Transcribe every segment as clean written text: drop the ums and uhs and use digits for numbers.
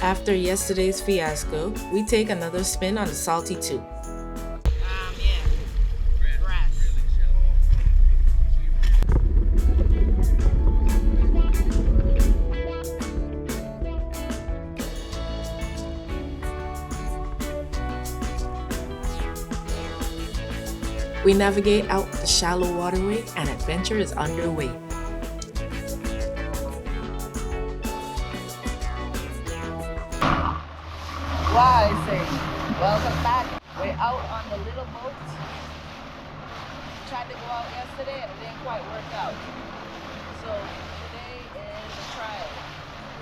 After yesterday's fiasco, we take another spin on the salty tube. Yeah, grass. We navigate out the shallow waterway and adventure is underway. Wow, I say, welcome back. We're out on the little boat. Tried to go out yesterday and it didn't quite work out. So today is a trial.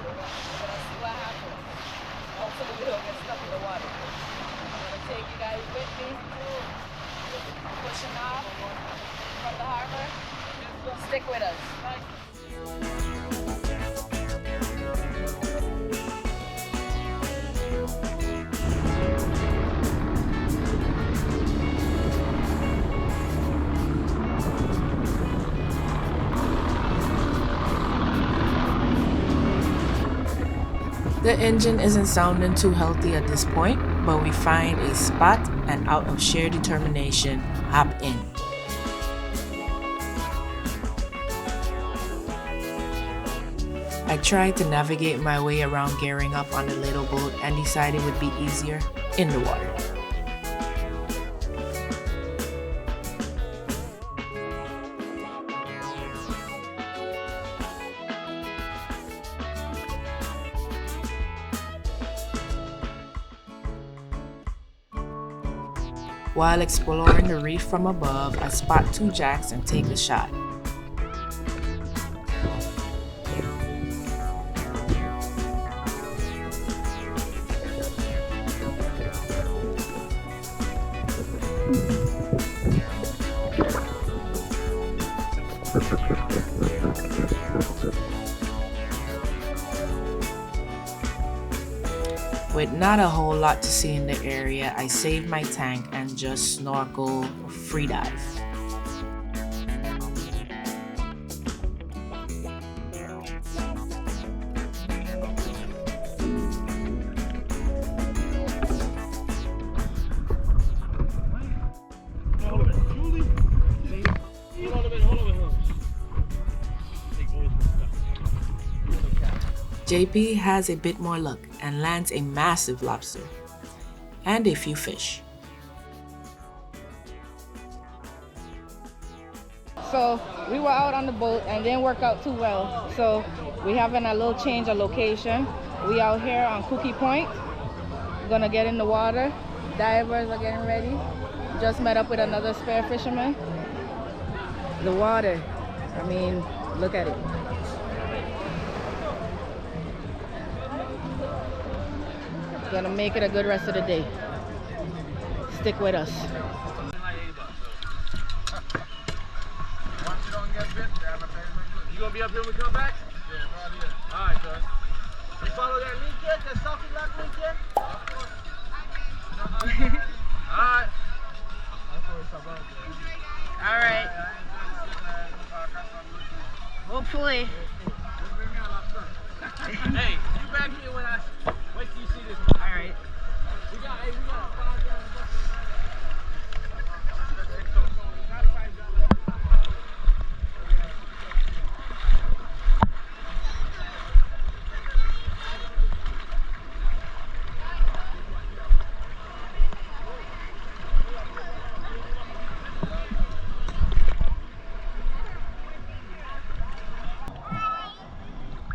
We're gonna see what happens. Hopefully we don't get stuck in the water. I'm gonna take you guys with me. Pushing off from the harbor. Stick with us. The engine isn't sounding too healthy at this point, but we find a spot and out of sheer determination, hop in. I tried to navigate my way around gearing up on the little boat and decided it would be easier in the water. While exploring the reef from above, I spot two jacks and take a shot. With not a whole lot to see in the area, I save my tank and just snorkel free dive. JP has a bit more luck and lands a massive lobster and a few fish. So we were out on the boat and it didn't work out too well. So we having a little change of location. We out here on Coki Point. We're gonna get in the water. Divers are getting ready. Just met up with another spare fisherman. The water, I mean, look at it. Gonna make it a good rest of the day. Stick with us. You gonna be up here when we come back? Yeah, probably. Alright, sir. You follow that link yet? That selfie lock link yet? Alright. Alright. Hopefully. Hey, you back here when I wait till you see this. Alright. We got a 5 gallon bucket.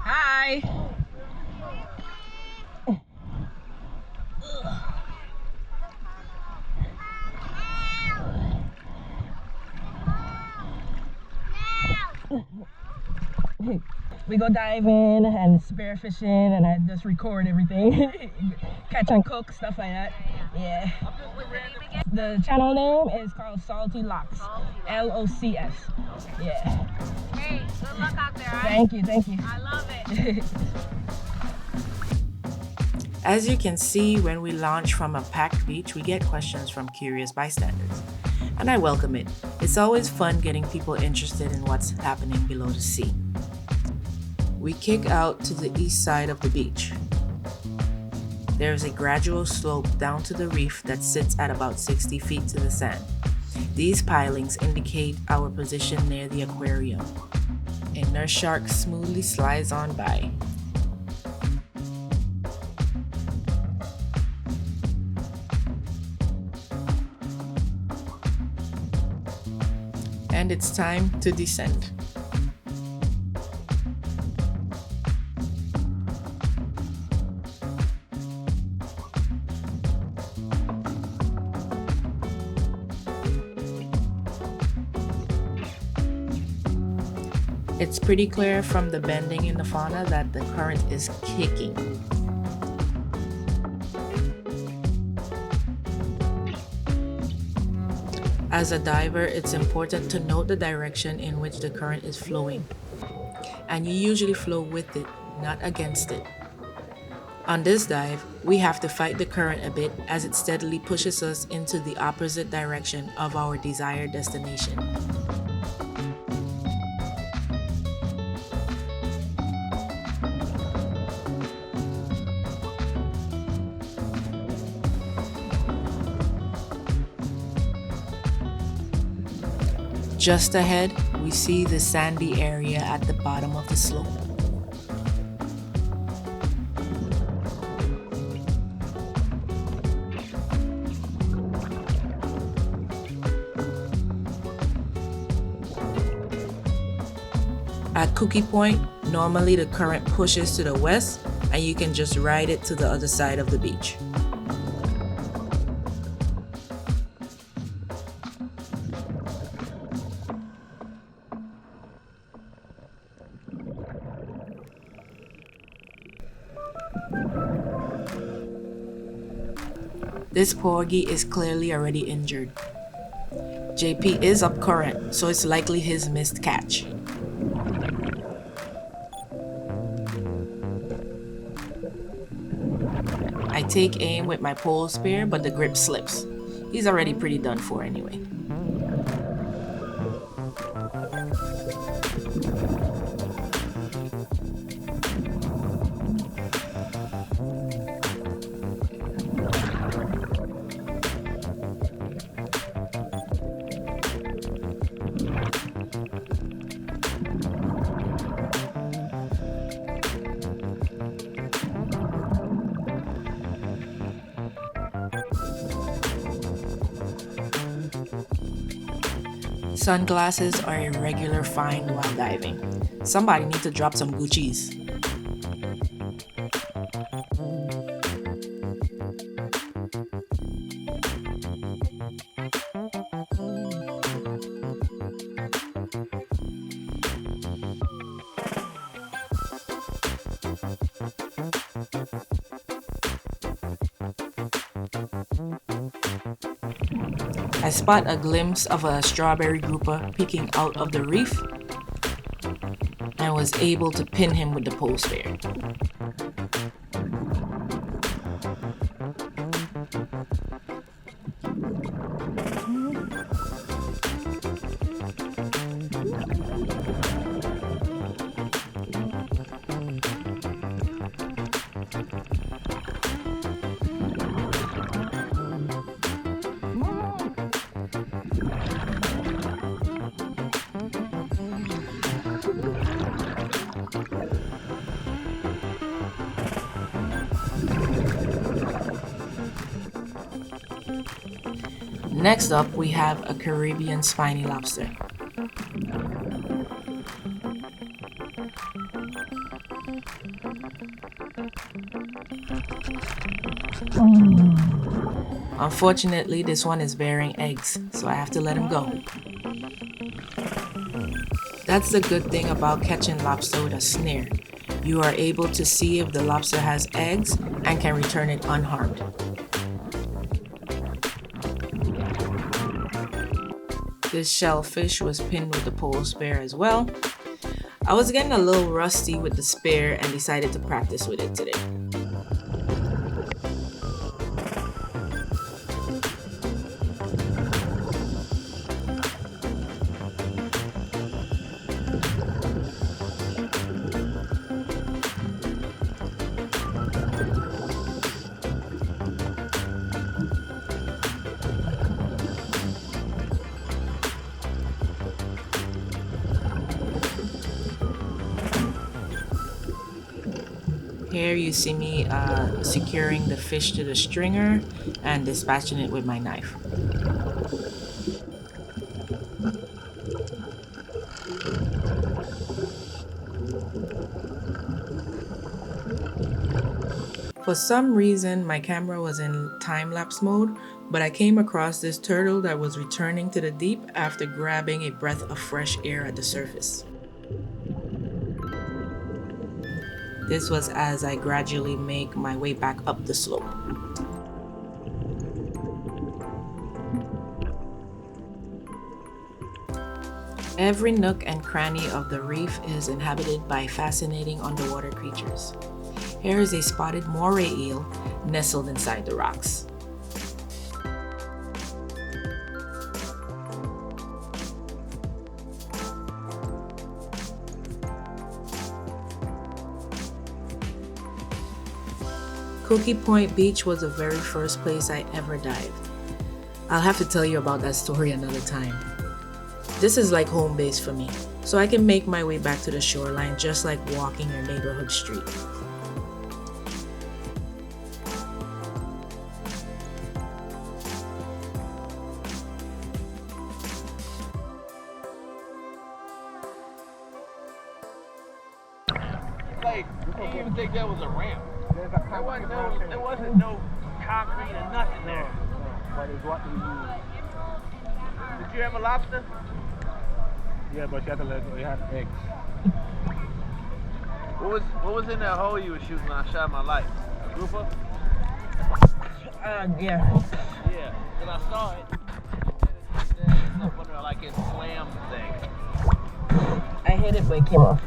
Hi. We go diving and spear fishing and I just record everything. Catch and cook, stuff like that. Yeah. The channel name is called Salty Locs. Locs. Yeah. Hey, good luck out there. Thank you, thank you. I love it. As you can see, when we launch from a packed beach, we get questions from curious bystanders. And I welcome it. It's always fun getting people interested in what's happening below the sea. We kick out to the east side of the beach. There is a gradual slope down to the reef that sits at about 60 feet to the sand. These pilings indicate our position near the aquarium. A nurse shark smoothly slides on by. And it's time to descend. It's pretty clear from the bending in the fauna that the current is kicking. As a diver, it's important to note the direction in which the current is flowing. And you usually flow with it, not against it. On this dive, we have to fight the current a bit as it steadily pushes us into the opposite direction of our desired destination. Just ahead, we see the sandy area at the bottom of the slope. At Coki Point, normally the current pushes to the west and you can just ride it to the other side of the beach. This Porgy is clearly already injured. JP is up current, so it's likely his missed catch. I take aim with my pole spear, but the grip slips. He's already pretty done for anyway. Sunglasses are a regular find while diving. Somebody needs to drop some Gucci's. I spot a glimpse of a strawberry grouper peeking out of the reef and was able to pin him with the pole spear. Next up, we have a Caribbean spiny lobster. Unfortunately, this one is bearing eggs, so I have to let him go. That's the good thing about catching lobster with a snare. You are able to see if the lobster has eggs and can return it unharmed. This shellfish was pinned with the pole spear as well. I was getting a little rusty with the spear and decided to practice with it today. Here you see me securing the fish to the stringer and dispatching it with my knife. For some reason, my camera was in time-lapse mode, but I came across this turtle that was returning to the deep after grabbing a breath of fresh air at the surface. This was as I gradually make my way back up the slope. Every nook and cranny of the reef is inhabited by fascinating underwater creatures. Here is a spotted Moray Eel nestled inside the rocks. Coki Point Beach was the very first place I ever dived. I'll have to tell you about that story another time. This is like home base for me, so I can make my way back to the shoreline just like walking your neighborhood street. Like, I didn't even think that was a ramp. There wasn't no concrete or nothing there. But it's what we use. Did you have a lobster? Yeah, but you had to let go. You had eggs. What was in that hole you were shooting when I shot my light? A grouper? Yeah. Yeah, and I saw it. It's up under like a slam thing. I hit it, but it came off.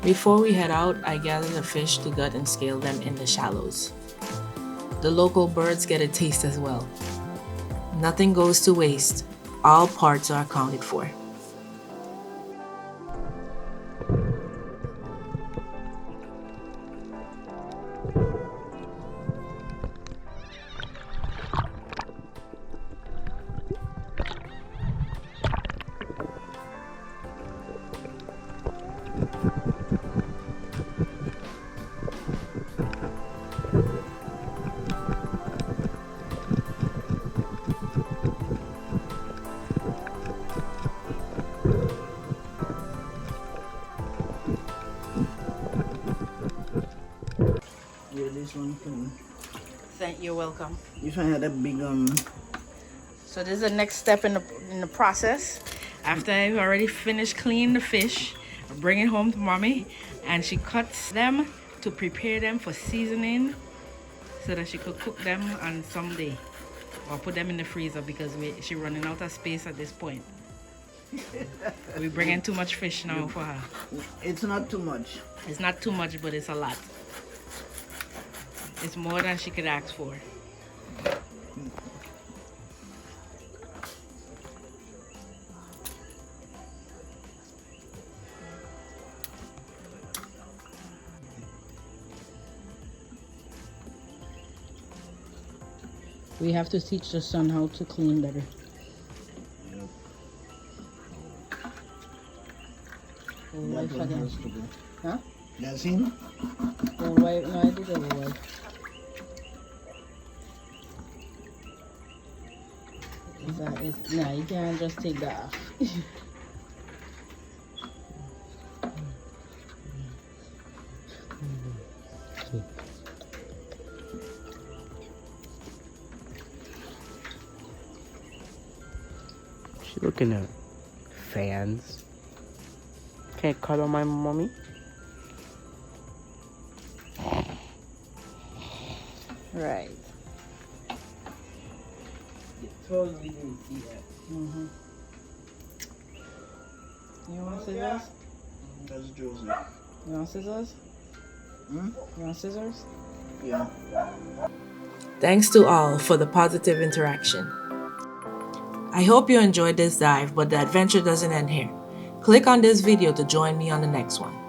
Before we head out, I gather the fish to gut and scale them in the shallows. The local birds get a taste as well. Nothing goes to waste. All parts are accounted for. This one can. You're welcome. This one had a big So this is the next step in the process. After I've already finished cleaning the fish, I bring it home to mommy, and she cuts them to prepare them for seasoning, so that she could cook them on Sunday, or put them in the freezer because she's running out of space at this point. We bring in too much fish now for her. It's not too much. It's not too much, but it's a lot. It's more than she could ask for. We have to teach the son how to clean better. Yep. Oh, wife again. Huh? That's him? Oh, wife. No, I did it, oh, wife. Nah, you can't just take that off. She looking at fans. Can't cuddle my mommy. Right. Totally didn't see that. Mm-hmm. You want scissors? That's Joseph. You want scissors? Hmm? You want scissors? Yeah. Thanks to all for the positive interaction. I hope you enjoyed this dive, but the adventure doesn't end here. Click on this video to join me on the next one.